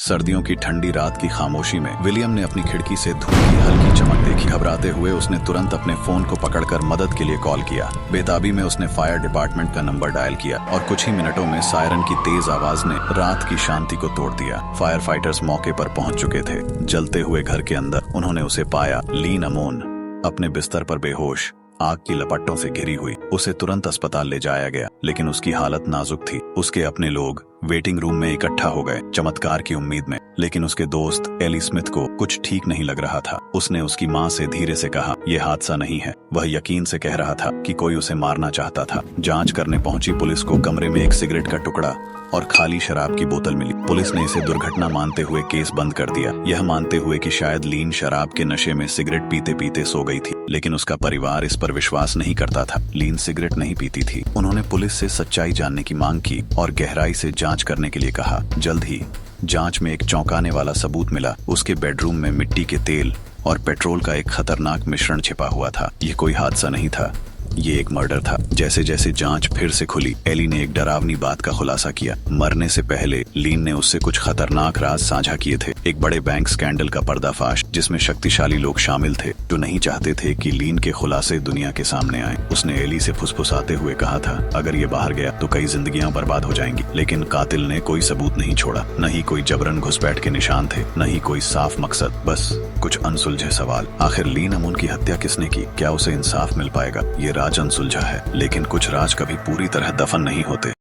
सर्दियों की ठंडी रात की खामोशी में विलियम ने अपनी खिड़की से धूप की हल्की चमक देखी। घबराते हुए उसने तुरंत अपने फोन को पकड़कर मदद के लिए कॉल किया। बेताबी में उसने फायर डिपार्टमेंट का नंबर डायल किया और कुछ ही मिनटों में सायरन की तेज आवाज ने रात की शांति को तोड़ दिया। फायर फाइटर्स मौके पर पहुंच चुके थे। जलते हुए घर के अंदर उन्होंने उसे पाया। लीन अमोन अपने बिस्तर पर बेहोश, आग की लपटों से घिरी हुई। उसे तुरंत अस्पताल ले जाया गया, लेकिन उसकी हालत नाजुक थी। उसके अपने लोग वेटिंग रूम में इकट्ठा हो गए, चमत्कार की उम्मीद में। लेकिन उसके दोस्त एली स्मिथ को कुछ ठीक नहीं लग रहा था। उसने उसकी माँ से धीरे से कहा, यह हादसा नहीं है। वह यकीन से कह रहा था कि कोई उसे मारना चाहता था। जांच करने पहुंची पुलिस को कमरे में एक सिगरेट का टुकड़ा और खाली शराब की बोतल मिली। पुलिस ने इसे दुर्घटना मानते हुए केस बंद कर दिया, यह मानते हुए कि शायद लीन शराब के नशे में सिगरेट पीते पीते सो गई थी। लेकिन उसका परिवार इस पर विश्वास नहीं करता था। लीन सिगरेट नहीं पीती थी। उन्होंने पुलिस से सच्चाई जानने की मांग की और गहराई से जांच करने के लिए कहा। जल्द ही जांच में एक चौंकाने वाला सबूत मिला। उसके बेडरूम में मिट्टी के तेल और पेट्रोल का एक खतरनाक मिश्रण छिपा हुआ था। यह कोई हादसा नहीं था, ये एक मर्डर था। जैसे जैसे जांच फिर से खुली, एली ने एक डरावनी बात का खुलासा किया। मरने से पहले लीन ने उससे कुछ खतरनाक राज साझा किए थे। एक बड़े बैंक स्कैंडल का पर्दाफाश, जिसमें शक्तिशाली लोग शामिल थे जो नहीं चाहते थे कि लीन के खुलासे दुनिया के सामने आए। उसने एली से फुसफुसाते हुए कहा था, अगर ये बाहर गया तो कई जिंदगियां बर्बाद हो जाएंगी। लेकिन कातिल ने कोई सबूत नहीं छोड़ा। न ही कोई जबरन घुसपैठ के निशान थे, न ही कोई साफ मकसद, बस कुछ अनसुलझे सवाल। आखिर लीन अमून की हत्या किसने की? क्या उसे इंसाफ मिल पाएगा? ये राज अनसुलझा है, लेकिन कुछ राज कभी पूरी तरह दफन नहीं होते।